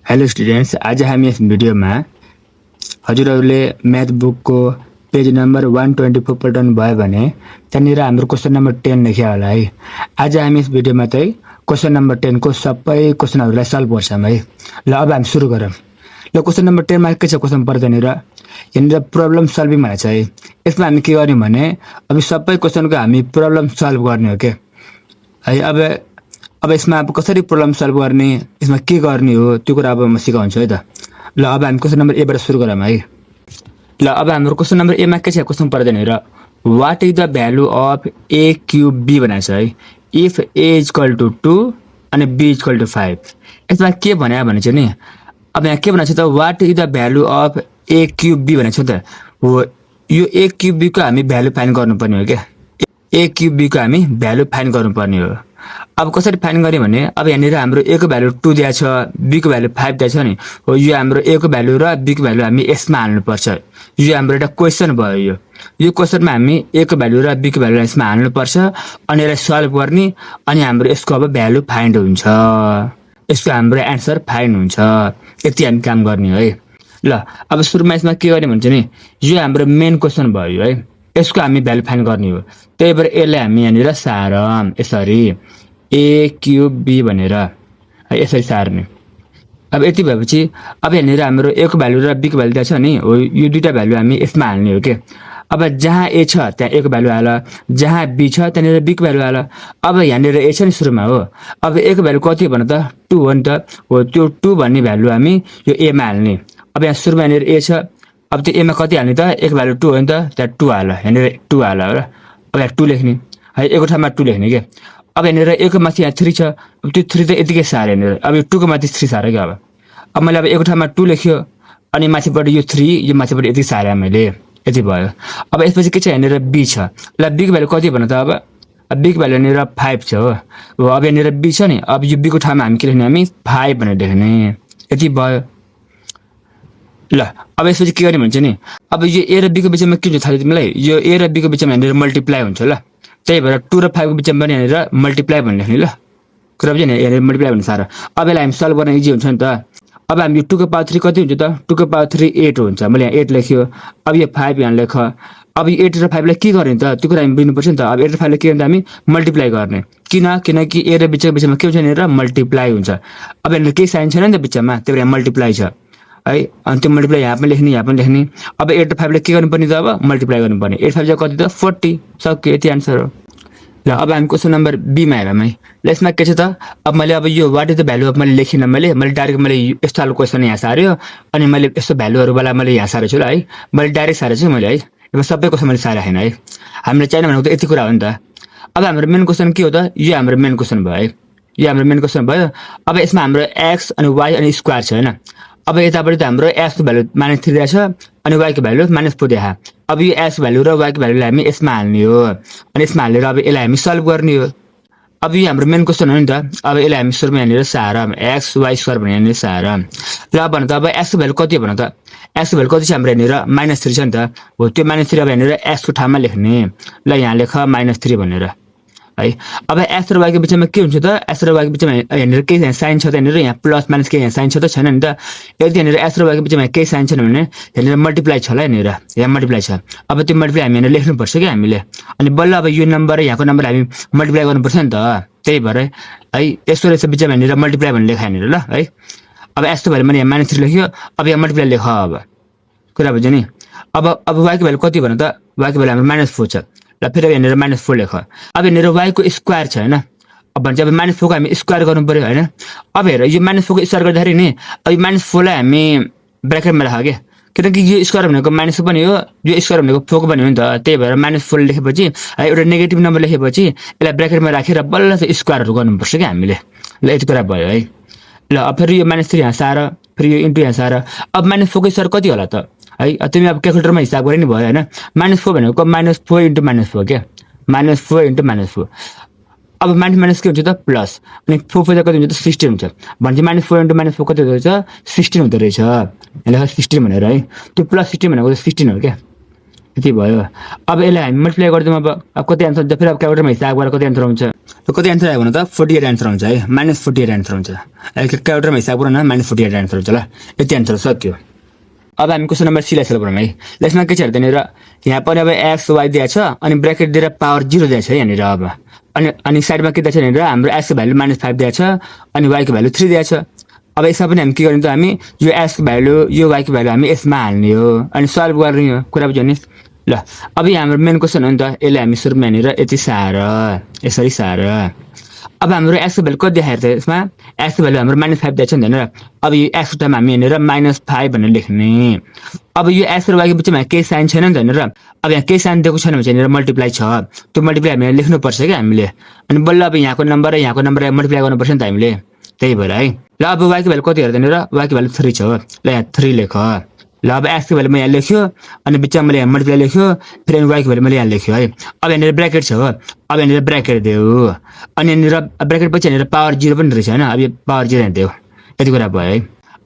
Hello students, आज हामी यस भिडियोमा हजुरहरूले म्याथ बुकको पेज नम्बर 124 पल्टाउनु भयो भने त्यहाँनिर हाम्रो क्वेसन नम्बर 10 लेख्या होला है। आज हामी यस भिडियोमा चाहिँ क्वेसन नम्बर 10 को सबै क्वेसनहरूलाई सल्भ गर्छौँ है। ल अब हामी सुरु गरौँ। ल क्वेसन नम्बर 10 मा के छ क्वेसन पर्छ त्यहाँनिर, यहाँनिर प्रब्लम सल्भिङ भनेको छ है। यसमा हामी के गर्ने भने अब सबै क्वेसनको हामी प्रब्लम सल्भ गर्ने हो के है। अब यसमा अब कसरी प्रब्लम सल्भ गर्ने, यसमा के गर्ने हो त्यो कुरा अब म सिकाउँछु है त। ल अब हामी क्वेसन नम्बर एबाट सुरु गरौँ है। ल अब हाम्रो क्वेसन नम्बर एमा के छ क्वेसन पर्दैन र what is the value of A cube B भनेको छ है। If A is equal to 2 अनि बी इज इक्वल टु 5। यसमा के भन्यो भने चाहिँ नि अब यहाँ के भनेको छ त, what is the value of A cube B भनेको छ त हो। यो ए क्युब बीको हामी भ्यालु फाइन्ड गर्नुपर्ने हो क्या। ए क्युब बीको हामी भ्यालु फाइन्ड गर्नुपर्ने हो। अब कसरी फाइन्ड गर्ने भने अब यहाँनिर हाम्रो ए को भ्यालु 2 दिएको छ, बी को भ्यालु 5 दिएको छ नि हो। यो हाम्रो ए को भ्यालु र बी को भ्यालु हामी यसमा हाल्नुपर्छ। यो हाम्रो एउटा क्वेसन भयो। यो क्वेसनमा हामी ए को भ्यालु र बी को भ्यालु यसमा हाल्नुपर्छ अनि यसलाई सल्भ गर्ने अनि हाम्रो यसको अब भ्यालु फाइन्ड हुन्छ। यसको हाम्रो एन्सर फाइन्ड हुन्छ। यति हामी काम गर्ने है। ल अब सुरुमा यसमा के गर्ने भन्छ नि, यो हाम्रो मेन क्वेसन भयो है। यसको हामी भ्यालु फाइन्ड गर्ने हो। त्यही भएर यसलाई हामी यहाँनिर सारौँ यसरी ए क्युब बी भनेर है, यसरी सार्ने। अब यति भएपछि अब यहाँनिर हाम्रो ए को भ्यालु र बी को भ्यालु दिएको छ नि हो। यो दुईटा भ्यालु हामी यसमा हाल्ने हो के। अब जहाँ ए छ त्यहाँ ए को भ्यालु हाल, जहाँ बी छ त्यहाँनिर बी को भ्यालु हाल। अब यहाँनिर ए छ नि सुरुमा हो। अब ए को भ्यालु कति भन त 2 हो नि त हो। त्यो 2 भन्ने भ्यालु हामी यो एमा हाल्ने। अब यहाँ सुरुमा यहाँनिर ए छ, अब त्यो एमा कति हाल्ने त, ए को भ्यालु 2 हो नि त, त्यहाँ 2 हाल, यहाँनिर 2 हाल हो र। अब यहाँ 2 लेख्ने है, ए को ठाउँमा 2 लेख्ने के। अब यहाँनिर ए को माथि यहाँ 3 छ, अब त्यो 3 त यतिकै सार्यो यहाँनिर। अब यो 2 को माथि 3 सार्यो क्या। अब मैले अब ए को ठाउँमा 2 लेख्यो अनि माथिबाट यो 3, यो माथिबाट यति सारेँ मैले, यति भयो। अब यसपछि के छ यहाँनिर बी छ। ल बी को भ्यालु कति भन त, अब बी को भ्यालु यहाँनिर 5 छ हो। अब यहाँनिर बी छ नि, अब यो बी को ठाउँमा हामी के लेख्ने, हामी 5 भनेर लेख्ने, यति भयो। ल अब यसपछि के गर्ने भन्छ नि, अब यो ए र बी को बिचमा के हुन्छ थाहा छ तिमीलाई, यो ए र बी को बिचमा यहाँनिर मल्टिप्लाई हुन्छ। ल त्यही भएर 2 र 5 को बिचमा पनि यहाँनिर मल्टिप्लाई भन्ने लेख्ने। ल कुरा बुझ्यो नि, यहाँनिर मल्टिप्लाई भन्ने साह्रो। अब यसलाई हामी सल्भ गर्न इजी हुन्छ नि त। अब हामी 2 को पावर 3 कति हुन्छ त, 2 को पावर 3 8 हुन्छ। मैले यहाँ 8 लेख्यो। अब यो 5 यहाँ लेख। अब यो 8 र 5 लाई के गर्ने त, त्यो कुरा हामी बुझ्नुपर्छ नि त। अब 8 र 5 लाई के गर्ने त, हामी मल्टिप्लाई गर्ने। किनकि ए र बीको बिचमा के हुन्छ यहाँनिर मल्टिप्लाई हुन्छ। अब यहाँनिर केही साइन छैन नि त बिचमा, त्यही भएर मल्टिप्लाई छ है। अनि त्यो मल्टिप्लाई यहाँ पनि लेख्ने, यहाँ पनि लेख्ने। अब 8 र 5 लाई के गर्नुपर्ने त, अब मल्टिप्लाई गर्नुपर्ने। 8 5 कति त 40, सक्यो, यति एन्सर हो। ल अब हामी क्वेसन नम्बर बीमा हेरौँ है। ल यसमा के छ त, अब मैले अब यो what is the value of मैले लेखिनँ, मैले डाइरेक्ट मैले यस्तो खालको क्वेसन यहाँ सार्यो अनि मैले यस्तो भ्यालुहरूवाला मैले यहाँ सारेको छु ल है। मैले डाइरेक्ट सारेको छु मैले है। यसमा सबै क्वेसन मैले सारेको छैन है। हामीले चाहिने भनेको त यति कुरा हो नि त। अब हाम्रो मेन क्वेसन के हो त, यो हाम्रो मेन क्वेसन भयो है। यो हाम्रो मेन क्वेसन भयो। अब यसमा हाम्रो एक्स अनि वाइ अनि स्क्वायर छ होइन। अब यतापट्टि त हाम्रो एक्स को भ्यालु -3 दिएको छ अनि वाइ को भ्यालु -4 दिएको। अब यो एक्स भ्यालु र वाइ को भ्यालुलाई हामी यसमा हाल्ने हो अनि यसमा हालेर अब यसलाई हामी सल्भ गर्ने हो। अब यो हाम्रो मेन क्वेसन हो नि त। अब यसलाई हामी सुरुमा यहाँनिर सारौँ, एक्स वाइ स्क्वायर भनेर यहाँनिर सारौँ। ल भन त अब एक्स को भ्यालु कति भन त, एक्स को भ्यालु कति छ हाम्रो यहाँनिर -3 छ नि त हो। त्यो -3 अब यहाँनिर एक्स को ठाउँमा लेख्ने। ल यहाँ लेख -3 भनेर है। अब एक्स र वाइ को बिचमा के हुन्छ त, एक्स र वाइ को बिचमा यहाँनिर केही साइन छ त, यहाँनिर यहाँ प्लस माइनस केही यहाँ साइन छ त, छैन नि त। यदि यहाँनिर एक्स र वाइ को बिचमा केही साइन छैन भने यहाँनिर मल्टिप्लाई छ ल, यहाँनिर यहाँ मल्टिप्लाई छ। अब त्यो मल्टिप्लाई हामी यहाँनिर लेख्नुपर्छ क्या हामीले। अनि बल्ल अब यो नम्बर र यहाँको नम्बर हामी मल्टिप्लाई गर्नुपर्छ नि त। त्यही भएर है यसको रहेछ बिचमा यहाँनिर मल्टिप्लाई भन्ने लेखा यहाँनिर ल है। अब एक्सको भ्यालु मैले यहाँ -3 लेख्यो। अब यहाँ मल्टिप्लाई लेख। अब कुरा बुझ्यो नि। अब वाइको भ्यालु कति भन त, वाइको भ्यालु हाम्रो -4 छ। ल फेरि यहाँनिर -4 लेख। अब यहाँनिर वाइको स्क्वायर छ होइन। अब भन्छ अब -4 को हामी स्क्वायर गर्नु पर्यो होइन। अब हेर यो -4 को स्क्वायर गर्दाखेरि नि अब यो -4 लाई हामी ब्र्याकेटमा राख के, किनकि यो स्क्वायर भनेको माइनस पनि हो, यो स्क्वायर भनेको 4 को पनि हो नि त। त्यही भएर -4 लेखेपछि एउटा नेगेटिभ नम्बर लेखेपछि यसलाई ब्र्याकेटमा राखेर बल्ल चाहिँ स्क्वायरहरू गर्नुपर्छ क्या हामीले। ल यति कुरा भयो है। ल अब फेरि यो -3 यहाँ सार, फेरि यो इन्टु यहाँ सार। अब -4 को स्क्वायर कति होला त है। तिमी अब क्यालकुलेटरमा हिसाब गरे नि भयो होइन। -4 भनेको -4 इन्टु -4 क्या, -4 इन्टु -4। अब माइनस के हुन्छ त प्लस, अनि 4 कति हुन्छ त 16 हुन्छ। भने चाहिँ -4 इन्टु -4 कति हुँदो रहेछ 16 हुँदो रहेछ। यसलाई 16 भनेर है। त्यो +16 भनेको 16 हो क्या। यति भयो। अब यसलाई हामी मल्टिप्लाई गरिदिउँ अब कति एन्सर हुन्छ फेरि अब क्यालकुलेटरमा हिसाब गरेर कति एन्सर हुन्छ कति एन्सर आयो भने त 48 एन्सर हुन्छ है -48 एन्सर हुन्छ क्यालकुलेटरमा हिसाब गरेर -48 एन्सर हुन्छ ल यति एन्सर सक्यो। अब हामी क्वेसन नम्बर सीलाई सल्भ गरौँ है। यसमा के छ हेर्दैन र यहाँ पनि अब एक्स वाई दिएको छ अनि ब्र्याकेट दिएर पावर 0 दिएको छ है यहाँनिर अब अनि साइडमा के दिएको छ भनेर हाम्रो एक्स को भ्यालु -5 दिएको छ अनि वाई को भ्यालु 3 दिएको छ। अब यसमा पनि हामी के गर्ने त हामी यो एक्स को भ्यालु यो वाई को भ्यालु हामी यसमा हाल्ने हो अनि सल्भ गर्ने हो कुरा बुझ्यो नि ल। अब यहाँ हाम्रो मेन क्वेसन हो नि त यसले हामी सुरुमा यहाँनिर यति सार यसरी सार अब हाम्रो एक्स को भ्यालु कति देखाएको थियो यसमा एक्स को भ्यालु हाम्रो -5 दिएको छ नि हैन। अब यो एक्स को ठाउँमा हामी यहाँनिर -5 भनेर लेख्ने। अब यो एक्स र वाई को बिचमा केही साइन छैन नि त हैन र अब यहाँ केही साइन दिएको छैन भने चाहिँ यहाँनिर मल्टिप्लाई छ त्यो मल्टिप्लाई हामीले लेख्नुपर्छ क्या हामीले अनि बल्ल अब यहाँको नम्बर र यहाँको नम्बर मल्टिप्लाई गर्नुपर्छ नि त हामीले त्यही भएर है। ल अब वाई को भ्यालु कति हेर्दैन र वाई को भ्यालु 3 छ ल यहाँ 3 लेख। ल अब एक्स को भ्यालु म यहाँ लेख्यो अनि बिचमा मैले यहाँ मल्टिप्लाई लेख्यो फेरि वाई को भ्यालु मैले यहाँ लेख्यो है। अब यहाँनिर ब्र्याकेट छ अब यहाँनिर ब्र्याकेट दियो अनि यहाँनिर ब्र्याकेट पछि यहाँनिर पावर 0 पनि रहेछ हैन अब यो पावर 0 यहाँ दियो यति कुरा भयो है।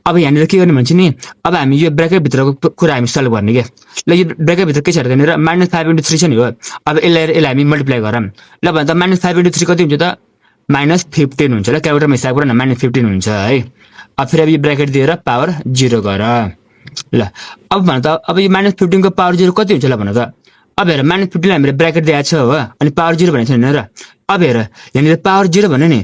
अब यहाँनिर के गर्ने भन्छ नि अब हामी यो ब्र्याकेट भित्रको कुरा हामी सल्भ गर्ने के ल यो ब्र्याकेट भित्र के छ हेर्दैन र -5 * 3 छ नि हो अब यसलाई हामी मल्टिप्लाई गरौँ ल भन्दा -5 * 3 कति हुन्छ त -15 हुन्छ ल क्यालकुलेटरमा हिसाब गरेर -15 हुन्छ है। अब फेरि अब यो ब्र्याकेट दिएर पावर 0 गर ल। अब भन त अब यो -15 को पावर 0 कति हुन्छ ल भन त अब हेर -15 हामीले ब्र्याकेट दिएको छ हो अनि पावर 0 भनेको छ हैन र अब हेर यहाँनिर पावर 0 भन्यो नि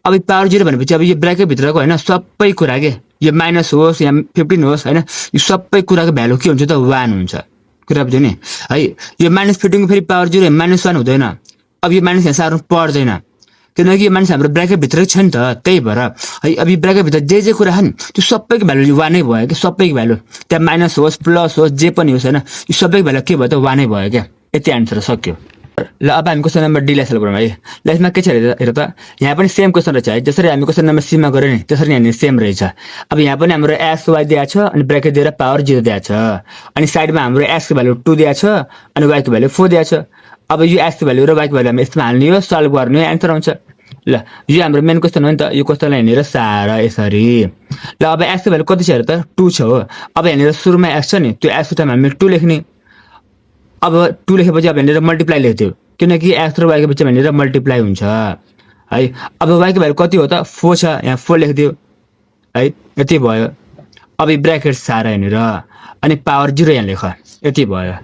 अब पावर 0 भनेपछि अब यो ब्र्याकेट भित्रको हैन सबै कुरा के यो माइनस होस् या 15 होस् हैन यो सबै कुराको भ्यालु के हुन्छ त 1 हुन्छ कुरा बुझ्यो नि है। यो -15 को फेरि पावर 0 -1 हुँदैन अब यो माइनस यहाँ सार्नु पर्दैन किनकि यो मान्छे हाम्रो ब्र्याकेट भित्रै छ नि त त्यही भएर है। अब यो ब्र्याकेट भित्र जे कुरा छ नि त्यो सबैको भ्यालु 1 नै भयो कि सबैको भ्यालु त्यहाँ माइनस होस् प्लस होस् जे पनि होस् हैन यो सबैको भ्यालु के भयो त 1 नै भयो क्या यति एन्सर सक्यो। ल अब हामी क्वेसन नम्बर डी लाई सल्भ गरौँ है। ल यसमा के छ हेर त यहाँ पनि सेम क्वेसन रहेछ है जसरी हामी क्वेसन नम्बर सी मा गरे नि त्यसरी यहाँनिर सेम रहेछ। अब यहाँ पनि हाम्रो एक्स वाई दिएको छ अनि ब्र्याकेट दिएर पावर 0 दिएको छ अनि साइडमा हाम्रो एक्स को भ्यालु 2 दिएको छ अनि वाई को भ्यालु 4 दिएको छ। अब यो एक्स को भ्यालु र वाई को भ्यालु हामी यसमा हाल्ने हो सल्भ गर्ने एन्सर आउँछ ल। यो हाम्रो मेन क्वेसन हो नि त यो क्वेसनलाई यहाँनिर सार यसरी ल। अब एक्स को भ्यालु कति छ हेर त 2 छ हो अब यहाँनिर सुरुमा एक्स छ नि त्यो एक्स को ठाउँमा हामीले 2 लेख्ने अब 2 लेखेपछि अब यहाँनिर मल्टिप्लाई लेख्थ्यो किनकि एक्स र वाई को बिचमा यहाँनिर मल्टिप्लाई हुन्छ है। अब वाई को भ्यालु कति हो त 4 छ यहाँ 4 लेखिदियो है यति भयो। अब यो ब्र्याकेट सार यहाँनिर अनि पावर 0 यहाँ लेख यति भयो।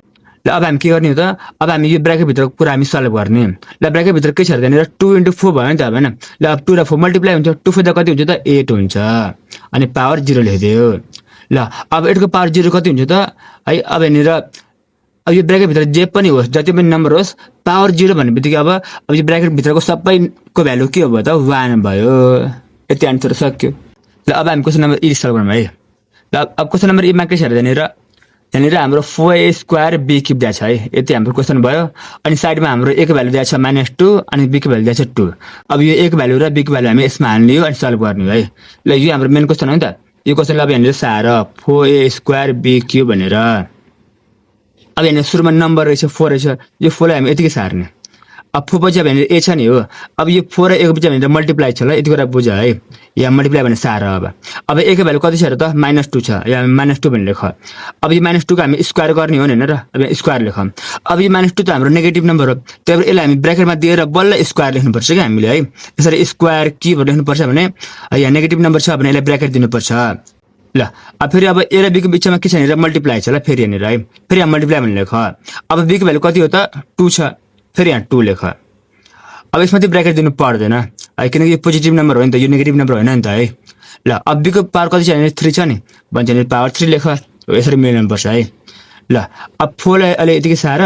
ल अब हामी के गर्ने हो त अब हामी यो ब्र्याकेट भित्रको कुरा हामी सल्भ गर्ने ल। ब्र्याकेट भित्र के छ हेर्दैन 2 * 4 भयो नि त अब हैन ल अब 2 र 4 मल्टिप्लाई हुन्छ 2 4 कति हुन्छ त 8 हुन्छ अनि पावर 0 लेखिदियो ल। अब 8 को पावर 0 कति हुन्छ त है अब यहाँनिर अब यो ब्र्याकेट भित्र जे पनि होस् जति पनि नम्बर होस् पावर 0 भन्नेबित्तिकै अब यो ब्र्याकेट भित्रको सबैको भ्यालु के हो भयो त 1 भयो यति एन्सर सक्यो। ल अब हामी क्वेसन नम्बर ई सल्भ गरौँ है। ल अब क्वेसन नम्बर ई मा के छ हेर्दैन र यहाँनिर हाम्रो 4a² b³ दिएको छ है यति हाम्रो क्वेसन भयो अनि साइडमा हाम्रो a को भ्यालु दिएको छ -2 अनि b को भ्यालु दिएको छ 2। अब यो a को भ्यालु र b को भ्यालु हामी यसमा हाल्ने हो अनि सल्भ गर्ने हो है। ल यो हाम्रो मेन क्वेसन हो नि त यो क्वेसनलाई अब यहाँनिर सार 4a² b³ भनेर अब यहाँनिर सुरुमा नम्बर रहेछ 4 रहेछ यो 4 लाई हामी यतिकै सार्ने अब 4 पछि अब यहाँनिर a छ नि हो अब यो 4 र a को बिचमा यहाँनिर मल्टिप्लाई छ ल यति कुरा बुझ है यहाँ मल्टिप्लाई भने सार अब a को भ्यालु कति छ र त -2 छ यहाँ -2 भनेर लेख। अब यो -2 को हामी स्क्वायर गर्ने हो नि हैन र अब यहाँ स्क्वायर लेख। अब यो -2 त हाम्रो नेगेटिभ नम्बर हो त्यही भएर यसलाई हामी ब्र्याकेटमा दिएर बल्ल स्क्वायर लेख्नुपर्छ क्या हामीले है यसरी स्क्वायर के भनेर लेख्नुपर्छ भने यहाँ नेगेटिभ नम्बर छ भने यसलाई ब्र्याकेट दिनुपर्छ ल। अब फेरि अब a र b को बिचमा के छ भनेर मल्टिप्लाई छ ल फेरि यहाँनिर है फेरि यहाँ मल्टिप्लाई भनेर लेख। अब b को भ्यालु कति हो त 2 छ फेरि यहाँ 2 लेख। अब यसमा चाहिँ ब्र्याकेट दिनु पर्दैन है किनकि यो पोजिटिभ नम्बर हो नि त यो नेगेटिभ नम्बर होइन नि त है। ल अब b को पावर कति छ भने 3 छ नि भन्छ नि पावर 3 लेख यसरी मिलाउनुपर्छ है। ल अब 4 लाई अलि यतिकै सार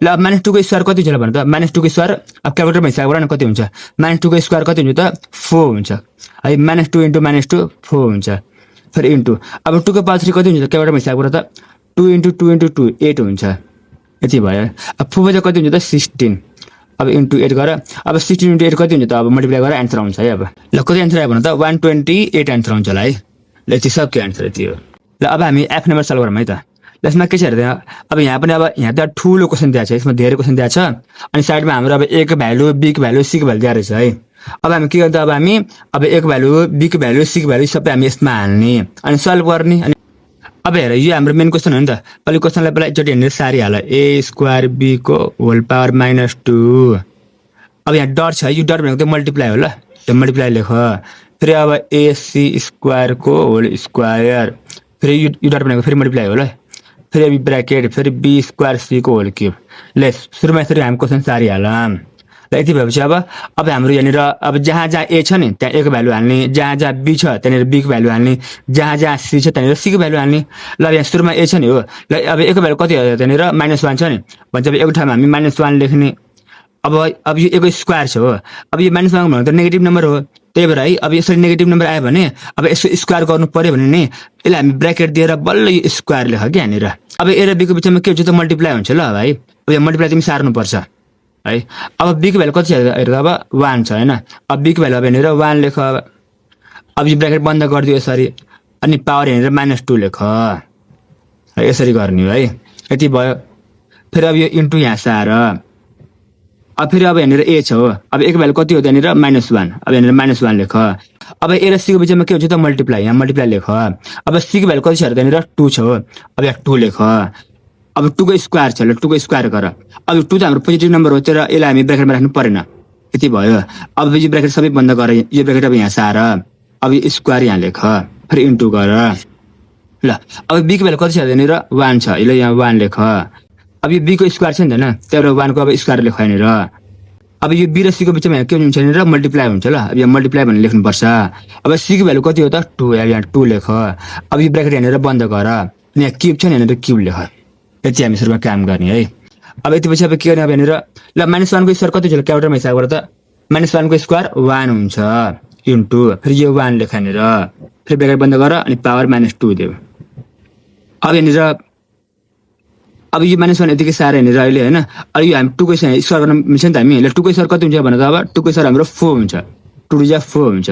ल अब -2 को स्क्वायर कति हुन्छ ल भन त -2 को स्क्वायर अब क्यालकुलेटरमा हिसाब गर न कति हुन्छ -2 को स्क्वायर कति हुन्छ त 4 हुन्छ है -2 * -2 4 हुन्छ फेरि इन्टु अब 2 को पावर 3 कति हुन्छ त क्यालकुलेटरमा हिसाब गर त 2 * 2 * 2 8 हुन्छ यति भयो। अब 4 पछि कति हुन्छ त 16 अब इन्टु 8 गर अब 16 * 8 कति हुन्छ त अब मल्टिप्लाई गरेर एन्सर आउँछ है। अब ल कति एन्सर आयो भने त 128 एन्सर आउँछ ल है। ल यति सक्यो एन्सर यति हो। ल अब हामी f नम्बर सल्भ गरौँ है त। ल यसमा के छ हेर्दैन अब यहाँ पनि अब यहाँ त ठुलो क्वेसन दिएको छ यसमा धेरै क्वेसन दिएको छ अनि साइडमा हाम्रो अब a को भ्यालु b को भ्यालु c को भ्यालु दिएको रहेछ है। अब हामी के गर्दा अब a को भ्यालु b को भ्यालु c को भ्यालु सबै हामी यसमा हाल्ने अनि सल्भ गर्ने अनि अब हेर यो हाम्रो मेन क्वेसन हो नि त अहिले क्वेसनलाई पहिला एकचोटि हेर्ने सारिहाल a स्क्वायर b को होल पावर -2 अब यहाँ डट छ यो डट भनेको त मल्टिप्लाई हो ल यो मल्टिप्लाई लेख फेरि अब ac स्क्वायर को होल स्क्वायर फेरि यो डट भनेको फेरि मल्टिप्लाई हो ल फेरि अब ब्र्याकेट फेरि b स्क्वायर c को होल क्युब ल सुरुमा यसरी हामी क्वेसन सारिहालौँ ल यति भएपछि अब हाम्रो यहाँनिर अब जहाँ जहाँ a छ नि त्यहाँ a को भ्यालु हाल्ने जहाँ जहाँ b छ त्यहाँनिर b को भ्यालु हाल्ने जहाँ जहाँ c छ त्यहाँनिर c को भ्यालु हाल्ने ल अब यहाँ सुरुमा a छ नि हो ल अब a को भ्यालु कति हो त्यहाँनिर -1 छ नि भन्छ अब एउटा ठाउँमा हामी -1 लेख्ने अब यो a को स्क्वायर छ हो अब यो -1 भनेको त नेगेटिभ नम्बर हो त्यही भएर है अब यसरी नेगेटिभ नम्बर आयो भने अब यसको स्क्वायर गर्नु पर्यो भने नि यसलाई हामी ब्र्याकेट दिएर बल्ल यो स्क्वायर लेख कि यहाँनिर अब a र b को बिचमा के हुन्छ त मल्टिप्लाई हुन्छ ल भाइ अब यो मल्टिप्लाई तिमी सार्नुपर्छ है अब b को भ्यालु कति छ हेर अब 1 छ हैन अब b को भ्यालु अब यहाँनिर 1 लेख अब यो ब्र्याकेट बन्द गरिदियो यसरी अनि पावर यहाँनिर -2 लेख यसरी गर्ने है यति भयो फेरि अब यो इन्टु यहाँ सार अब फेरि अब यहाँनिर a छ हो अब a को भ्यालु कति हो त्यहाँनिर -1 अब यहाँनिर -1 लेख अब a र c को बिचमा के हुन्छ त मल्टिप्लाई यहाँ मल्टिप्लाई लेख अब c को भ्यालु कति छ त्यहाँनिर 2 छ हो अब यहाँ 2 लेख अब 2 को स्क्वायर छ ल 2 को स्क्वायर गर अब 2 त हाम्रो पोजिटिभ नम्बर हो तर यसलाई हामी ब्र्याकेटमा राख्नु परेन यति भयो अब यो ब्र्याकेट सबै बन्द गर यो ब्र्याकेट अब यहाँ सार अब यो स्क्वायर यहाँ लेख फेरि इन्टु गर ल अब b को भ्यालु कति छ त्यहाँनिर 1 छ यसले यहाँ 1 लेख अब यो b को स्क्वायर छ नि त हैन त्यही भएर 1 को अब स्क्वायर लेख यहाँनिर अब यो b र c को बिचमा के हुन्छ यहाँनिर मल्टिप्लाई हुन्छ ल अब यहाँ मल्टिप्लाई भनेर लेख्नुपर्छ अब c को भ्यालु कति हो त 2 यहाँ 2 लेख अब यो ब्र्याकेट यहाँनिर बन्द गर अनि यहाँ क्युब छ नि यहाँनिर क्युब लेख यति हामी सुरुमा काम गर्ने है अब यति पछि अब के गर्ने अब यहाँनिर ल -1 को स्क्वायर कति हुन्छ क्याल्कुलेटरमा हिसाब गर त -1 को स्क्वायर 1 हुन्छ इन्टु फेरि यो 1 लेख यहाँनिर फेरि ब्र्याकेट बन्द गर अनि पावर -2 देऊ अब यहाँनिर अब यो -1 यतिकै सार यहाँनिर अहिले हैन अब यो हामी 2 को स्क्वायर गर्न मिल्छ नि त हामी 2 को स्क्वायर कति हुन्छ भन्दा अब 2 को स्क्वायर हाम्रो 4 हुन्छ 2 जा 4 हुन्छ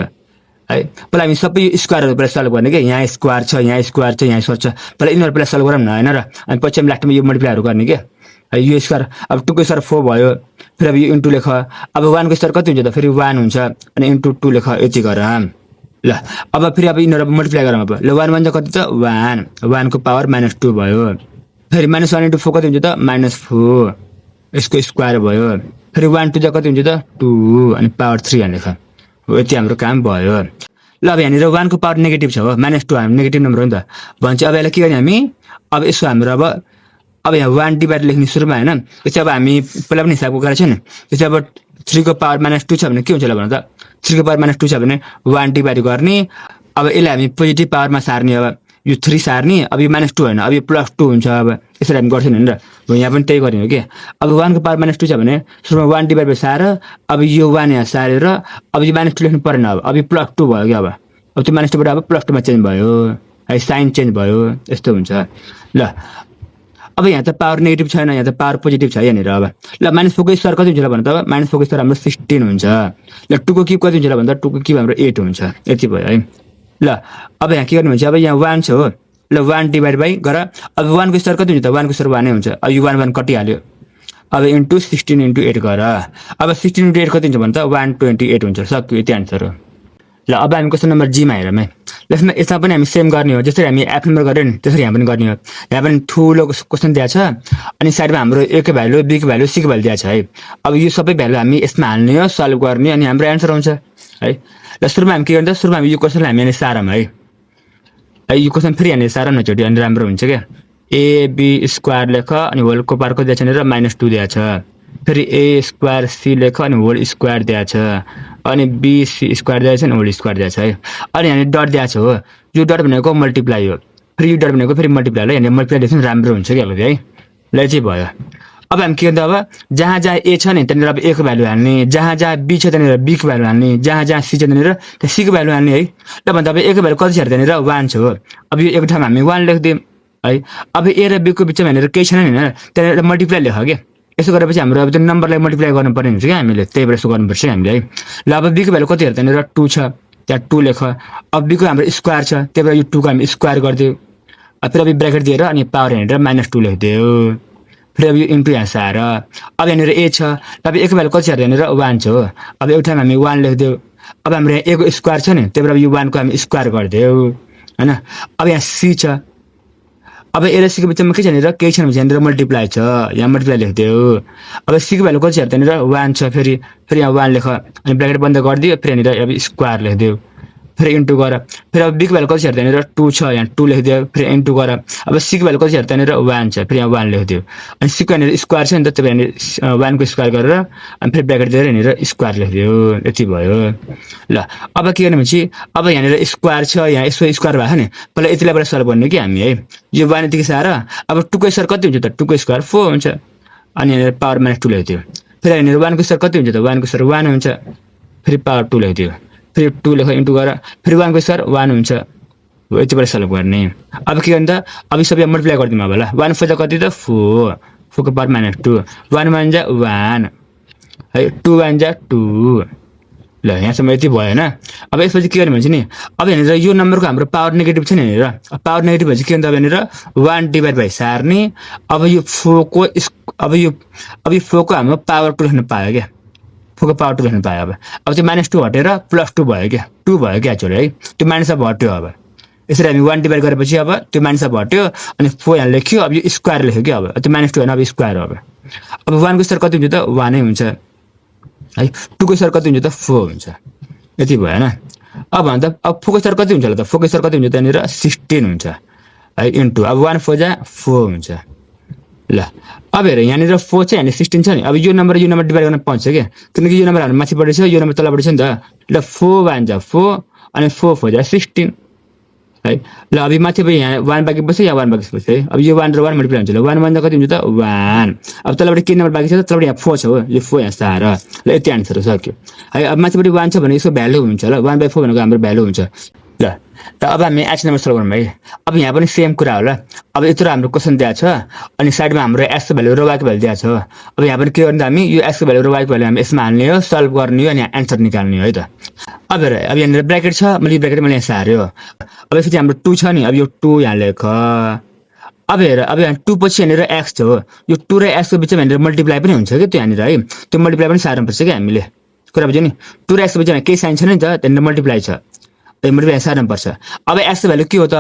है पहिला हामी सबै स्क्वायरहरु पहिला सल्भ गर्ने के यहाँ स्क्वायर छ यहाँ स्क्वायर छ यहाँ स्क्वायर छ पहिला यिनीहरु पहिला सल्भ गरौँ न हैन र अनि पछि हामी लास्टमा यो मल्टिप्लाईहरु गर्ने के है यो स्क्वायर अब 2 को स्क्वायर 4 भयो फेरि अब यो इन्टु लेख अब 1 को स्क्वायर कति हुन्छ त फेरि 1 हुन्छ अनि इन्टु 2 लेख यति गर ल अब फेरि अब यिनीहरु मल्टिप्लाई गरौँ अब ल 1 1 कति त 1 1 को पावर -2 भयो फेरि -1 इन्टु 4 कति हुन्छ त -4 यसको स्क्वायर भयो फेरि 1 2 कति हुन्छ त 2 अनि पावर 3 यहाँ लेख हो यति हाम्रो काम भयो ल अब यहाँनिर 1 को पावर नेगेटिभ छ हो -2 हामी नेगेटिभ नम्बर हो नि त भन्छ अब यसलाई के गर्ने हामी अब यसो हाम्रो अब यहाँ 1 डिभाइड लेख्ने सुरुमा हैन त्यसै अब हामी पहिला पनि हिसाब गरेको छ नि त्यसै अब 3 को पावर -2 छ भने के हुन्छ ल भन त 3 को पावर -2 छ भने 1 डिभाइड गर्ने अब यसलाई हामी पोजिटिभ पावरमा सार्ने अब यो 3 सार्ने अब यो -2 हैन अब यो +2 हुन्छ अब यसरी हामी गर्छौं नि र हो यहाँ पनि त्यही गर्ने हो के अब 1 को पावर -2 छ भने सुरुमा 1 डिभाइड बाइ सार अब यो 1 यहाँ सारेर अब यो -2 लेख्नु पर्दैन अब यो +2 भयो के अब त्यो -2 बाट अब +2 मा चेन्ज भयो है साइन चेन्ज भयो यस्तो हुन्छ ल अब यहाँ त पावर नेगेटिभ छैन यहाँ त पावर पोजिटिभ छ यहाँनिर अब ल -4 को स्क्वायर कति हुन्छ ल भन त अब -4 को स्क्वायर हाम्रो 16 हुन्छ ल 2 को क्युब कति हुन्छ ल भन त 2 को क्युब हाम्रो 8 हुन्छ यति भयो है ल अब यहाँ के गर्ने भन्छ अब यहाँ 1 छ हो ल 1 डिभाइड बाइ गर अब 1 को स्क्वायर कति हुन्छ त 1 को स्क्वायर 1 नै हुन्छ अब यो 1 1 कटिहाल्यो अब इन्टु 16 इन्टु 8 गर अब 16 इन्टु 8 कति हुन्छ भन त 128 हुन्छ सक्यो यति आन्सर हो ल अब हामी क्वेशन नम्बर जी मा हेरौँ है यसमा यसमा पनि हामी सेम गर्ने हो जसरी हामी एफ नम्बर गर्यो नि त्यसरी यहाँ पनि गर्ने हो यहाँ पनि ठुलो क्वेशन दिएको छ अनि साइडमा हाम्रो a को भ्यालु b को भ्यालु c को भ्यालु दिएको छ है अब यो सबै भ्यालु हामी यसमा हाल्ने हो सल्भ गर्ने अनि हाम्रो आन्सर हुन्छ है ल सुरुमा हामी के गर्ने त सुरुमा हामी यो क्वेशनलाई हामी यहाँ सारौँ है यो क्वेशन फेरि यहाँ सारौँ न चोटि अनि राम्रो हुन्छ क्या a b स्क्वायर लेख अनि होलको पावर कति दिएको छ भनेर -2 दिएको छ फेरि a स्क्वायर c लेख अनि होल स्क्वायर दिएको छ अनि b c स्क्वायर दिएको छ अनि होल स्क्वायर दिएको छ है अनि यहाँ डट दिएको छ हो यो डट भनेको मल्टिप्लाई हो फेरि यो डट भनेको फेरि मल्टिप्लाई हो यहाँ मल्टिप्लाई लेख्नु राम्रो हुन्छ क्या है ल चाहिँ भयो अब हामी के गर्दा अब जहाँ जहाँ a छ नि त्यहाँनिर अब a को भ्यालु हाल्ने जहाँ जहाँ b छ त्यहाँनिर b को भ्यालु हाल्ने जहाँ जहाँ c छ त्यहाँनिर त्यहाँ c को भ्यालु हाल्ने है ल भन्दा अब a को भ्यालु कति छ त्यहाँनिर 1 छ हो अब यो एक ठाउँमा हामी 1 लेख्दियौँ है अब a र b को बिचमा भनेर केही छैन नि त्यहाँनिर मल्टिप्लाई लेख के यसो गरेपछि हाम्रो अब त्यो नम्बरलाई मल्टिप्लाई गर्नुपर्ने हुन्छ क्या हामीले त्यही भएर यसो गर्नुपर्छ हामीले है ल अब b को भ्यालु कति त्यहाँनिर 2 छ त्यहाँ 2 लेख अब b को हाम्रो स्क्वायर छ त्यही भएर यो 2 को हामी स्क्वायर गरिदियो फेरि अब ब्र्याकेट दिएर अनि पावर यहाँनिर -2 लेखिदियो फेरि अब यो इन्टु यहाँ सार अब यहाँनिर a छ अब a को भ्यालु कति छ त्यहाँनिर 1 छ हो अब एउटा ठाउँमा हामी 1 लेखिदियो अब हाम्रो यहाँ a को स्क्वायर छ नि त्यही भएर यो 1 को हामी स्क्वायर गरिदियो हैन अब यहाँ c छ अब यसलाई सीको बिचमा के छ भनेर केही छैन भने यहाँनिर मल्टिप्लाई छ यहाँ मल्टिप्लाई लेखिदियो अब सीको भ्यालु कति छ त्यहाँनिर 1 छ फेरि यहाँ 1 लेख अनि ब्र्याकेट बन्द गरिदियो फेरि यहाँनिर अब स्क्वायर लेखिदियो फेरि इन्टु गर फेरि अब बीको भ्यालु कति छ त्यहाँनिर 2 छ यहाँ 2 लेखिदियो फेरि इन्टु गर अब सीको भ्यालु कति छ त्यहाँनिर 1 छ फेरि यहाँ 1 लेखिदियो अनि सीको यहाँनिर स्क्वायर छ नि त त्यही भएर 1 को स्क्वायर गरेर अनि फेरि ब्र्याकेट दिएर यहाँनिर स्क्वायर लेखिदियो यति भयो ल अब के गर्ने भनेपछि अब यहाँनिर स्क्वायर छ यहाँ यसो स्क्वायर भएको नि पहिला यतिलाई सल्भ गर्ने कि हामी है यो 1 यतिकै छ र अब 2 को स्क्वायर कति हुन्छ त 2 को स्क्वायर 4 हुन्छ अनि यहाँनिर पावर -2 लेखिदियो फेरि यहाँनिर 1 को स्क्वायर कति हुन्छ त 1 को स्क्वायर 1 हुन्छ फेरि पावर 2 लेखिदियो फेरि 2 लेख इन्टु गर फेरि 1 को स्क्वायर 1 हुन्छ यतिबाट सल्भ गर्ने अब के गर्ने त अब सबै मल्टिप्लाई गरिदिउँ अब ल 1 4 कति त 4 4 को पावर -2 1 1 जा 1 है 2 1 जा 2 ल यहाँसम्म यति भयो हैन अब यसपछि के गर्ने भन्छ नि अब यहाँनिर यो नम्बरको हाम्रो पावर नेगेटिभ छ नि यहाँनिर पावर नेगेटिभ भन्छ के हुन्छ अब यहाँनिर 1 डिभाइड बाइ सार्ने अब यो 4 को अब यो 4 को हाम्रो पावर 2 लेख्न पायो क्या 4 को पावर 2 लेख्न पायो अब त्यो -2 हटेर +2 भयो क्या 2 भयो क्या एक्चुअली है त्यो माइनस अब हट्यो अब यसरी हामी 1 डिभाइड गरेपछि अब त्यो माइनस अब हट्यो अनि 4 यहाँ लेख्यो अब यो स्क्वायर लेख्यो क्या अब त्यो -2 हैन अब स्क्वायर अब 1 को स्क्वायर कति हुन्छ त 1 नै हुन्छ है 2 को स्क्वायर कति हुन्छ त 4 हुन्छ यति भयो हैन अब भन्दा अब 4 को स्क्वायर कति हुन्छ त 4 को स्क्वायर कति हुन्छ त्यहाँनिर 16 हुन्छ है इन्टु अब 1 4 जा 4 हुन्छ ल अब हेर यहाँनिर 4 छ यहाँनिर 16 छ नि अब यो नम्बर डिभाइड गर्न पाउँछ के किनकि यो नम्बर हाम्रो माथिपट्टि छ यो नम्बर तलपट्टि छ नि त ल 4 1 जा 4 अनि 4 4 जा 16 है ल अब माथि यहाँ 1 बाँकी बस्यो यहाँ 1 बाँकी बस्यो है अब यो 1 र 1 मल्टिप्लाई हुन्छ ल 1 1 कति हुन्छ त 1 अब तलपट्टि के नम्बर बाँकी छ तलपट्टि यहाँ 4 छ हो यो 4 यहाँ सार ल यति आन्सर हो सक्यो है अब माथिपट्टि 1 छ भने यसको भ्यालु हुन्छ ल 1/4 भनेको हाम्रो भ्यालु हुन्छ ल त अब हामी एच नम्बर सल्भ गरौँ है अब यहाँ पनि सेम कुरा होला अब यत्रो हाम्रो क्वेसन दिएको छ अनि साइडमा हाम्रो एक्स को भ्यालु र वाइ को भ्यालु दिएको छ अब यहाँ पनि के गर्ने त हामी यो एक्स को भ्यालु र वाइ को भ्यालु हामी यसमा हाल्ने हो सल्भ गर्ने हो अनि यहाँ एन्सर निकाल्ने हो है त अब हेर अब यहाँनिर ब्र्याकेट छ मैले ब्र्याकेट मैले यहाँ सार्यो अब यसपछि हाम्रो 2 छ नि अब यो 2 यहाँ लेख अब हेर अब यहाँ 2 पछि यहाँनिर एक्स छ हो यो 2 र एक्स को बिचमा यहाँनिर मल्टिप्लाई पनि हुन्छ कि त्यो यहाँनिर है त्यो मल्टिप्लाई पनि सार्नुपर्छ कि हामीले कुरा बुझ्यो नि 2 र एक्स को बिचमा केही साइन छैन नि त त्यहाँनिर मल्टिप्लाई छ मल्टिप्लाई सार्नुपर्छ अब एक्स को भ्यालु के हो त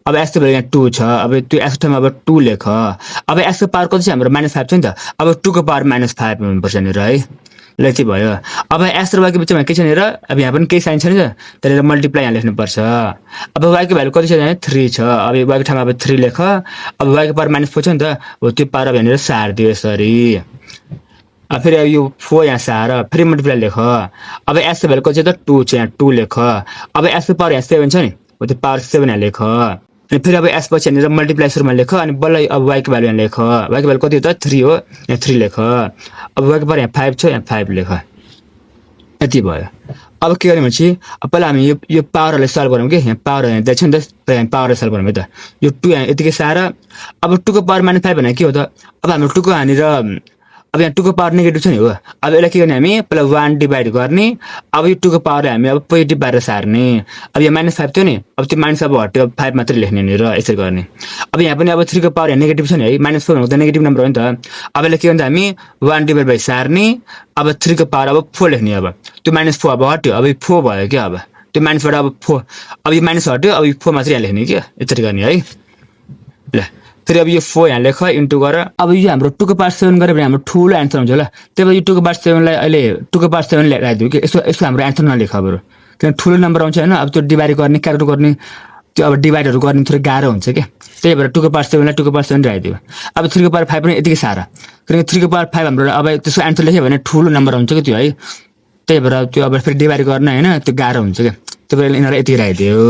अब एक्स को भ्यालु यहाँ 2 छ अब त्यो एक्स ठाउँमा अब 2 लेख अब एक्स को पावर कति छ हाम्रो -5 छ नि त अब 2 को पावर -5 हुनुपर्छ यहाँनिर है ल यति भयो अब एक्स र वाइ को बिचमा के छ भनेर अब यहाँ पनि केही साइन छ नि त त्यहाँनिर मल्टिप्लाई यहाँ लेख्नुपर्छ अब वाइ को भ्यालु कति छ भने 3 छ अब वाइ को ठाउँमा अब 3 लेख अब वाइ को पावर -4 छ नि त हो त्यो पावर अब यहाँनिर सार्दियो यसरी अब फेरि यो 4 यहाँ सार फेरि मल्टिप्लाई लेख अब एक्स को भ्यालु कति छ त 2 छ यहाँ 2 लेख अब एक्स को पावर यहाँ 7 छ नि हो त्यो पावर 7 यहाँ लेख अनि फेरि अब एक्स पछि यहाँनिर मल्टिप्लाई सुरुमा लेख अनि बल्ल अब वाइ को भ्यालु यहाँ लेख वाइ को भ्यालु कति हो त 3 हो यहाँ 3 लेख अब वाइ को पावर यहाँ 5 छ यहाँ 5 लेख यति भयो अब के गर्ने भनेपछि अब पहिला हामी यो पावरलाई सल्भ गरौँ कि यहाँ पावर यहाँ दिएको छ नि त यहाँ पावरलाई सल्भ गरौँ है त यो 2 यहाँ यतिकै सार अब 2 को पावर -5 भने के हो त अब हाम्रो 2 को यहाँनिर अब यहाँ 2 को पावर नेगेटिभ छ नि हो अब यसलाई के गर्ने हामी पहिला 1 डिभाइड गर्ने अब यो 2 को पावर हामी अब पोजिटिभ पारेर सार्ने अब यहाँ -5 थियो नि अब त्यो माइनस अब हट्यो 5 मात्रै लेख्ने नि र यसरी गर्ने अब यहाँ पनि अब 3 को पावर यहाँ नेगेटिभ छ नि है -4 भनेको त नेगेटिभ नम्बर हो नि त अब यसलाई के गर्ने हामी 1 डिभाइड बाइ सार्ने अब 3 को पावर अब 4 लेख्ने अब त्यो -4 अब हट्यो अब 4 भयो क्या अब त्यो माइनसबाट अब 4 अब यो माइनस हट्यो अब 4 मात्रै यहाँ लेख्ने क्या यसरी गर्ने है ल फेरि अब यो 4 यहाँ लेख इन्टु गर अब यो हाम्रो 2 को पावर 7 गरे भने हाम्रो ठुलो एन्सर हुन्छ ल त्यही भएर यो 2 को पावर 7 लाई अहिले 2 को पावर 7 लगाइदियो कि यसो हाम्रो एन्सर नलेख बरु किन ठुलो नम्बर आउँछ हैन अब त्यो डिभाइड गर्ने क्याल्कुलेट गर्ने त्यो अब डिभाइडहरु गर्ने थोरै गाह्रो हुन्छ के त्यही भएर 2 को पावर 7 लाई 2 को पावर 7 राखिदियो अब 3 को पावर 5 पनि यतिकै सारा किनकि 3 को पावर 5 हाम्रो अब त्यसको एन्सर लेख्यो भने ठुलो नम्बर आउँछ के त्यो है त्यही भएर त्यो अब फेरि डिभाइड गर्न हैन त्यो गाह्रो हुन्छ के त्यही भएर यिनीहरु यति राखिदियो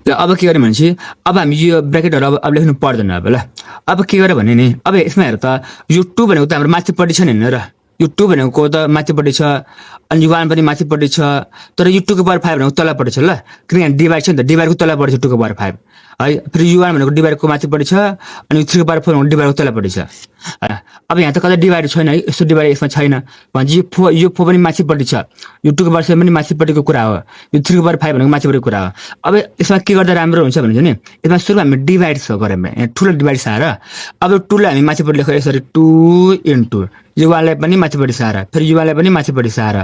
ल अब के गर्ने भनेपछि अब हामी यो ब्र्याकेटहरु अब लेख्नु पर्दैन अब ल अब के गरे भने नि अब यसमा हेर त यो 2 भनेको त हाम्रो माथिपट्टि छ नि हैन र यो 2 भनेको त माथिपट्टि छ अनि यो 1 पनि माथिपट्टि छ तर यो 2 को पावर 5 भनेको तलपट्टि छ ल किन यहाँ डिभाइड छ नि त डिभाइडको तलपट्टि छ 2 को पावर 5 है फेरि यो 1 भनेको डिभाइडको माथिपट्टि छ अनि 3 को पावर 4 भनेको डिभाइडको तलपट्टि छ अब यहाँ त कतै डिभाइड छैन है यसो डिभाइड यसमा छैन भन्छ यो 4 पनि माथिपट्टि छ यो 2 को पावर 7 पनि माथिपट्टिको कुरा हो यो 3 को पावर 5 भनेको माथिपट्टिको कुरा हो अब यसमा के गर्दा राम्रो हुन्छ भने नि यसमा सुरुमा हामी डिभाइड गरौँ यहाँ ठुलो डिभाइड सार अब 2 लाई हामी माथिपट्टि लेख्यो यसरी 2 इन्टु यो 1 लाई पनि माथिपट्टि सार फेरि यो 1 लाई पनि माथिपट्टि सार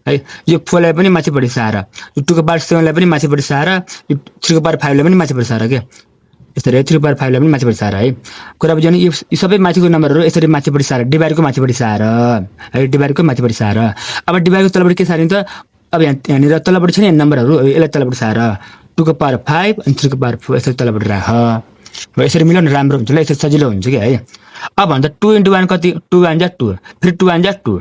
है यो 4 लाई पनि माथिपट्टि सार यो 2 को पावर 7 लाई पनि माथिपट्टि सार यो 3 को पावर 5 लाई पनि माथिपट्टि सार के यसरी 3/5 लाई पनि माथिपट्टि सार है कुरा बुझ्यो नि यो सबै माथिको नम्बरहरू यसरी माथिपट्टि सार डिभाइडको माथिपट्टि सार है डिभाइडको माथिपट्टि सार अब डिभाइडको तलपट्टि के सारिन्छ अब यहाँनिर तलपट्टि छ नि नम्बरहरू यसलाई तलपट्टि सार 2/5 अनि 3/4 यसरी तलपट्टि राख र यसरी मिलाउन राम्रो हुन्छ ल यसरी सजिलो हुन्छ कि है अब भन्दा 2 × 1 कति 2 × 1 = 2 फेरि 2 × 1 = 2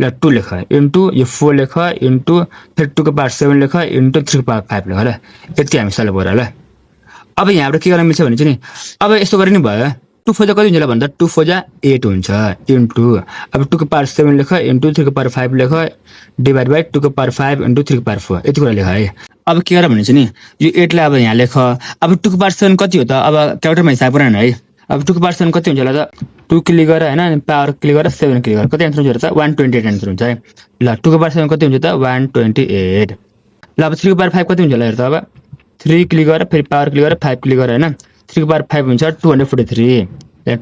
ल 2 लेख इन्टु यो 4 लेख इन्टु फेरि 2/7 लेख इन्टु 3/5 लेख ल यति हामी सल्भ गर ल अब यहाँबाट के गर्न मिल्छ भने चाहिँ नि अब यस्तो गरे नि भयो 2 4 कति हुन्छ ल भन्दा 2 4 8 हुन्छ इन्टु अब 2/7 लेख इन्टु 3/5 लेख डिभाइड बाइ 2/5 इन्टु 3/4 यति कुरा लेख है अब के गर भने चाहिँ नि यो 8 लाई अब यहाँ लेख अब 2/7 कति हो त अब क्याल्कुलेटरमा हिसाब गर्न है अब 2/7 कति हुन्छ ल त 2 क्लिक गर हैन अनि पावर क्लिक गर 7 क्लिक गर कति आन्सर हुन्छ त 128 आन्सर हुन्छ है ल 2/7 कति हुन्छ त 128 ल अब 3/5 कति हुन्छ ल हेर त अब 3 क्लिक गर फेरि पावर क्लिक गर 5 क्लिक गर हैन 3/5 हुन्छ 243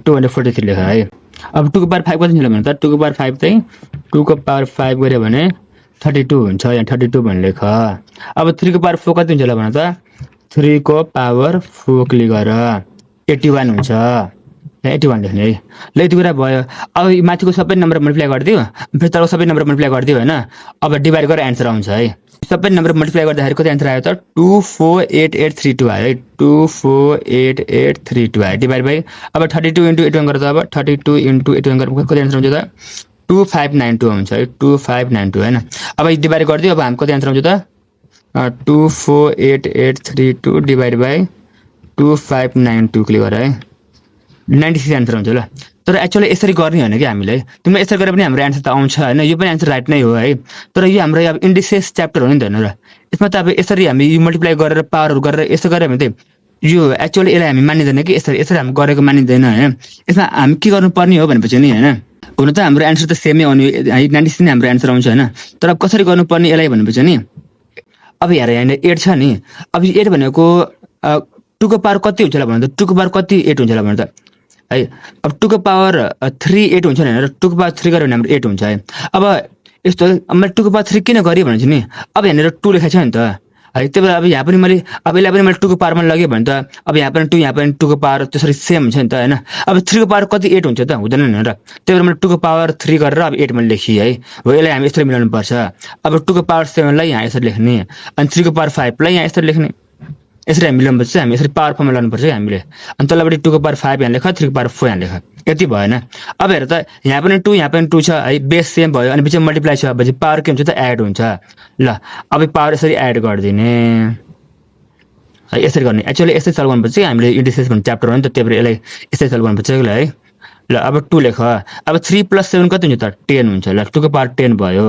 243 लेख है अब 2/5 कति हुन्छ भने त 2/5 चाहिँ 2/5 गरे भने 32 हुन्छ यहाँ 32 भने लेख अब 3/4 कति हुन्छ ल भने त 3/4 क्लिक गर 81 हुन्छ 81 लेख्ने है ल यति कुरा भयो अब माथिको सबै नम्बर मल्टिप्लाई गरिदियो फेरि तलको सबै नम्बर मल्टिप्लाई गरिदियो हैन अब डिभाइड गरेर आन्सर आउँछ है सबै नम्बर मल्टिप्लाई गर्दाखेरि कति आन्सर आयो त 248832 आयो है 248832 आयो डिभाइड बाइ अब 32 × 81 गरेर अब 32 × 81 गरेर कति आन्सर हुन्छ त 2592 हुन्छ है 2592 हैन अब डिभाइड गरिदियो अब हाम्रो कति आन्सर आउँछ त 248832 डिभाइड बाइ 2592 क्लिक गर है 96 आन्सर हुन्छ ल तर एक्चुअली यसरी गर्ने हैन कि हामीले तिमीले यसरी गरे पनि हाम्रो आन्सर त आउँछ हैन यो पनि आन्सर राइट नै हो है तर यो हाम्रो अब इन्डिसेस च्याप्टर हो नि त हैन र यसमा त अब यसरी हामी यो मल्टिप्लाई गरेर पावरहरु गरेर यसो गरे भने त यो एक्चुअली यसलाई हामी मानिदैन कि यसरी हामी गरेको मानिदैन हैन यसमा हामी के गर्नुपर्ने हो भनेपछि नि हैन हुन त हाम्रो आन्सर त सेमै आउने है 96 नै हाम्रो आन्सर आउँछ हैन तर अब कसरी गर्नुपर्ने यसलाई भनेपछि नि अब हेर यहाँ 8 छ नि अब 8 भनेको 2 को पावर कति हुन्छ ल भन्दा 2 को पावर कति 8 हुन्छ ल भन्दा है अब 2 को पावर 3 8 हुन्छ नि हैन 2 को पावर 3 गरे भने हाम्रो 8 हुन्छ है अब यस्तो मैले 2 को पावर 3 किन गरे भने चाहिँ नि अब यहाँनिर 2 लेखेको छ नि त है त्यही भएर अब यहाँ पनि मैले अब यसलाई पनि मैले 2 को पावरमा लगे भने त अब यहाँ पनि 2 यहाँ पनि 2 को पावर त्यसरी सेम हुन्छ नि त हैन अब 3 को पावर कति 8 हुन्छ त हुँदैन नि र त्यही भएर मैले 2 को पावर 3 गरेर अब 8 मैले लेखी है हो यसलाई हामी यसरी मिलाउनु पर्छ अब 2 को पावर 7 लाई यहाँ यसरी लेख्ने अनि 3 को पावर 5 लाई यहाँ यसरी लेख्ने यसरी हामी मिलाउनु पर्छ हामी यसरी पावर फर्ममा लाउनु पर्छ हामीले अनि तलपट्टि 2 को पावर 5 यहाँ लेख 3 को पावर 4 यहाँ लेख यति भएन अब हेर त यहाँ पनि 2 यहाँ पनि 2 छ है बेस सेम भयो अनि बिचमा मल्टिप्लाई छ पछि पावर के हुन्छ त एड हुन्छ ल अब पावर यसरी एड गरिदिने है यसरी गर्ने एक्चुअली यसरी सल्भ गर्नुपर्छ हामीले इन्डिसेस भन्ने च्याप्टर हो नि त त्यही भएर यसलाई यसरी सल्भ गर्नुपर्छ है ल अब 2 लेख अब 3 + 7 कति हुन्छ त 10 हुन्छ ल 2 को पावर 10 भयो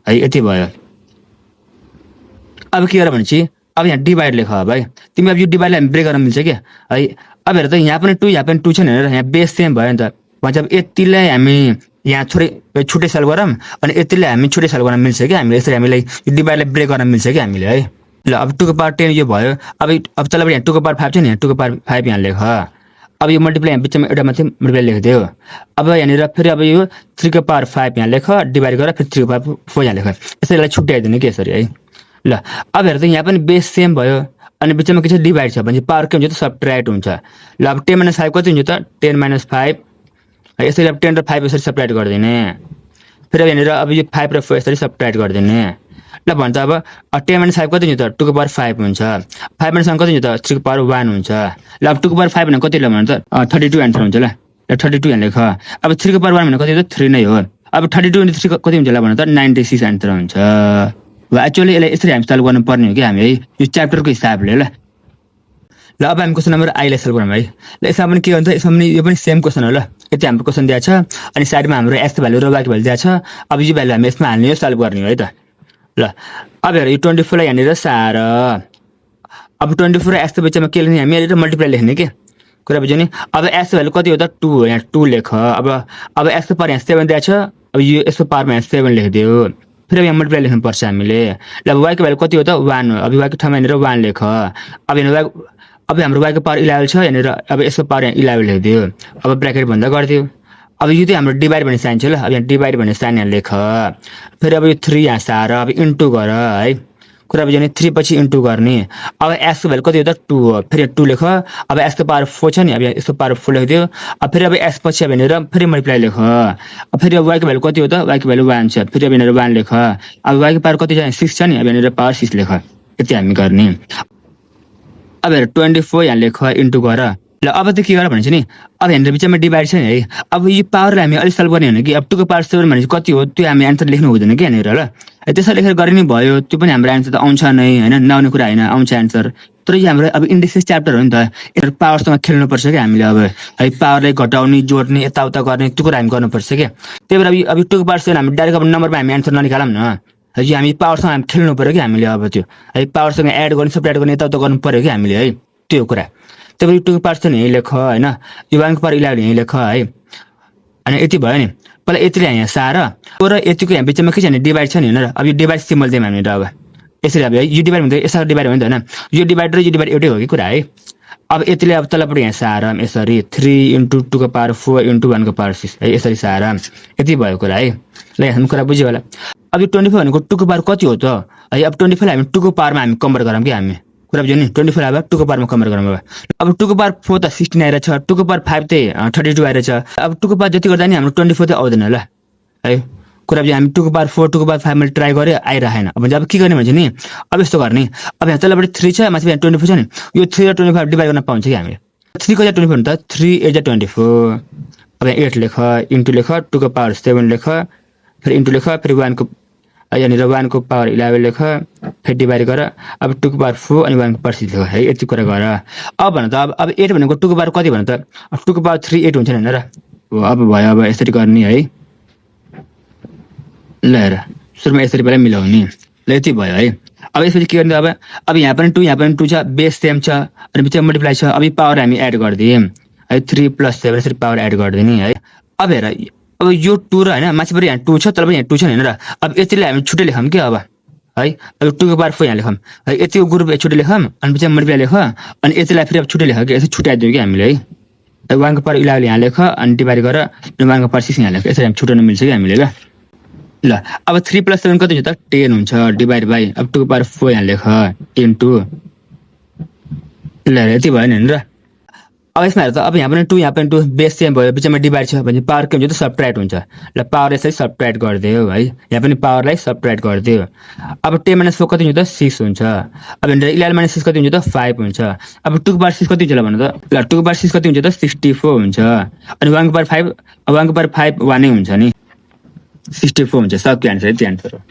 है यति भयो अब के गर भनेपछि अब यहाँ डिभाइड लेख अब है तिमी अब यो डिभाइडलाई हामी ब्रेक गर्न मिल्छ क्या है अब हेर त यहाँ पनि 2 यहाँ पनि 2 छ नि यहाँ बेस सेम भयो नि त भन्छ अब यतिलाई हामी यहाँ थोरै छुट्टै सल्भ गरौँ अनि यतिलाई हामी छुट्टै सल्भ गर्न मिल्छ कि हामीले यसरी हामीलाई यो डिभाइडलाई ब्रेक गर्न मिल्छ कि हामीले है ल अब 2 को पावर 10 यो भयो अब तलबाट यहाँ 2 को पावर 5 छ नि यहाँ 2 को पावर 5 यहाँ लेख अब यो मल्टिप्लाई यहाँ बिचमा एउटा मात्रै मल्टिप्लाई लेखिदियो अब यहाँनिर फेरि अब यो 3 को पावर 5 यहाँ लेख डिभाइड गरेर फेरि 3 को पावर 4 यहाँ लेख यसरी छुट्याइदिने कि यसरी है ल अब हेर त यहाँ पनि बेस सेम भयो अनि बिचमा के छ डिभाइड छ भने पावर के हुन्छ त सब्ट्र्याक्ट हुन्छ ल अब 10 - 5 कति हुन्छ त 10 - 5 यसरी अब 10 र 5 यसरी सब्ट्र्याक्ट गरिदिने फेरि यहाँनिर अब यो 5 र 4 यसरी सब्ट्र्याक्ट गरिदिने ल भन्छ अब 10 - 5 कति हुन्छ त 2 को पावर 5 हुन्छ 5 - 7 कति हुन्छ त 3 को पावर 1 हुन्छ ल अब 2 को पावर 5 भने कति ल भने त 32 आन्सर हुन्छ ल 32 यहाँ लेख अब 3 को पावर 1 भने कति हो त 3 नै हो अब 32 × 3 कति हुन्छ ल भने त 96 आन्सर हुन्छ एक्चुअली यसलाई यसरी हामी सल्भ गर्नुपर्ने हो कि हामी है यो च्याप्टरको हिसाबले ल अब हामी क्वेसन नम्बर आइलाई सल्भ गरौँ है ल यसमा पनि के हुन्छ यसमा पनि यो पनि सेम क्वेसन हो ल यति हाम्रो क्वेसन दिएको छ अनि साइडमा हाम्रो एक्स भ्यालु र वाइ भ्यालु दिएको छ अब यो भ्यालु हामी यसमा हाल्ने हो सल्भ गर्ने हो है त ल अब हेर यो 24 लाई यहाँनिर सार अब 24 र एक्सको बिचमा के लेख्ने हामी यहाँनिर मल्टिप्लाई लेख्ने के कुरा बुझ्यो नि अब एक्सको भ्यालु कति हो त 2 हो यहाँ 2 लेख अब एक्सको पावर यहाँ 7 दिएको छ अब यो यसको पावरमा यहाँ 7 लेखिदियो फेरि यहाँ मल्टिप्लाई लेख्नुपर्छ हामीले ल वाइको भ्यालु कति हो त 1 हो अब वाइको ठाउँमा यहाँनिर 1 लेख अब यहाँ अब हाम्रो वाइको पावर 11 छ यहाँनिर अब यसको पावर यहाँ 11 लेखिदियो अब ब्र्याकेट भन्दा गरिदियो अब यो चाहिँ हाम्रो डिभाइड भन्ने साइन छ ल अब यहाँ डिभाइड भन्ने साइन यहाँ लेख फेरि अब यो 3 यहाँ सार अब इन्टु गर है कुरा बुझ्यो नि 3 पछि इन्टु गर्ने अब x को भ्यालु कति हो त 2 हो फेरि 2 लेख अब x को पावर 4 छ नि अब यसको पावर 4 लेखिदियो अब फेरि अब x पछि अब हेरेर फेरि मल्टिप्लाई लेख अब फेरि अब y को भ्यालु कति हो त y को भ्यालु 1 छ फेरि अब हेरेर 1 लेख अब y को पावर कति छ 6 छ नि अब हेरेर पावर 6 लेख यति हामी गर्ने अब हेर 24 यहाँ लेख इन्टु गर ल अब त के गर भन्छ नि अब हेरेर बिचमा डिभाइड छ नि है अब यो पावरलाई हामी अलि सल्भ गर्ने हो कि अब 2 को पावर 7 भनेपछि कति हो त्यो हामी एन्सर लेख्नु हुँदैन कि यहाँनिर ल त्यसरी लेखेर गरे नि भयो त्यो पनि हाम्रो एन्सर त आउँछ नै हैन नआउने कुरा हैन आउँछ एन्सर तर यो हाम्रो अब इन्डेक्सेस च्याप्टर हो नि त यिनीहरु पावरसँग खेल्नुपर्छ कि हामीले अब है पावरलाई घटाउने जोड्ने यताउता गर्ने त्यो कुरा हामी गर्नुपर्छ के त्यही भएर अब 2 को पावर 7 हामी डाइरेक्ट अब नम्बरमा हामी एन्सर ननिकालौँ न है हामी पावरसँग हामी खेल्नु पर्यो कि हामीले अब त्यो है पावरसँग एड गर्ने सब्ट्र्याक्ट गर्ने यताउता गर्नु पर्यो कि हामीले है त्यो कुरा त्यही भएर 2 को पावर 7 यही लेख हैन यो 1 को पावर 11 यही लेख है अनि यति भयो नि पहिला यतिले यहाँ सार र यतिको यहाँ बिचमा के छ नि डिभाइड छ नि हैन अब यो डिभाइड सिम्बल दियौँ हामीले अब यसरी अब यो डिभाइड हुन्छ यसरी डिभाइड हो नि त हैन यो डिभाइड र यो डिभाइड एउटै हो कि कुरा है अब यतिले अब तलपट्टि यहाँ सार यसरी 3 * 2 को पावर 4 * 1 को पावर 6 है यसरी सार यति भयो कुरा है ल यहाँ कुरा बुझ्यो होला अब यो 24 भनेको 2 को पावर कति हो त है अब 24 लाई हामी 2 को पावरमा हामी कन्भर्ट गरौँ कि हामी कुरा बुझ्यो नि 24 अब 2 को पावरमा कन्भर्ट गरौँ अब 2 को पावर 4 त 16 आइरहेछ 2 को पावर 5 त 32 आइरहेछ अब 2 को पावर जति गर्दा नि हाम्रो 24 त आउँदैन ल है कुरा बुझ्यो हामी 2 को पावर 4 2 को पावर 5 मैले ट्राई गरे आइरहेन अब जब के गर्ने भन्छ नि अब यस्तो गर्ने अब यहाँ तलपट्टि 3 छ माथि 24 छ नि यो 3 र 25 डिभाइड गर्न पाउँछ कि हामीले 3 को 24 हुन्छ त 3 8 24 अब 8 लेख इन्टु लेख 2 को पावर 7 लेख फेरि इन्टु लेख फेरि 1 को यहाँनिर 1 को पावर 11 लेख फेरि डिभाइड गर अब 2 को पावर 4 अनि 1 को पावर 6 लेख है यति कुरा गर अब भन त अब 8 भनेको 2 को पावर कति भन त 2 को पावर 3 8 हुन्छ नि हैन र अब भयो अब यसरी गर्ने है ल हेर सुरुमा यसरी पहिला मिलाउने ल यति भयो है अब यसपछि के गर्ने अब यहाँ पनि 2 यहाँ पनि 2 छ बेस सेम छ अनि बिचमा मल्टिप्लाई छ अब यो पावर हामी एड गर्दियौँ है 3 + 7 यसरी पावर एड गर्दिने है अब हेर अब यो 2 र हैन माथि पनि यहाँ 2 छ तर पनि यहाँ 2 छ हैन र अब यतिले हामी छुट्टै लेखौँ के अब है अब 2 को पावर 4 यहाँ लेखौँ है यतिको ग्रुप छुट्टै लेखौँ अनि बिचमा मल्टिप्लाई लेख अनि यतिलाई फेरि अब छुट्टै लेख के यसरी छुट्याइदियो कि हामीले है 1 को पावर 11 यहाँ लेख अनि डिभाइड गर 1 को पावर 6 यहाँ लेख यसरी हामी छुट्याउन मिल्छ कि हामीले ल अब 3 + 7 कति हुन्छ त 10 हुन्छ डिभाइड बाइ अब 2 को पावर 4 यहाँ लेख इन्टु ल यति भयो नि र अब यसमा हेर त अब यहाँ पनि 2 यहाँ पनि 2 बेस सेम भयो बिचमा डिभाइड छ भने पावर के हुन्छ त सब्ट्र्याक्ट हुन्छ ल पावर यसरी सब्ट्र्याक्ट गरिदियो है यहाँ पनि पावरलाई सब्ट्र्याक्ट गरिदियो अब 10 - 4 कति हुन्छ त 6 हुन्छ अब 11 - 6 कति हुन्छ त 5 हुन्छ अब 2 को पावर 6 कति हुन्छ ल भन त ल 2 को पावर 6 कति हुन्छ त 64 हुन्छ अनि 1 को पावर 5 1 को पावर 5 1 नै हुन्छ नि 64 हुन्छ सबको एन्सर यति एन्सर हो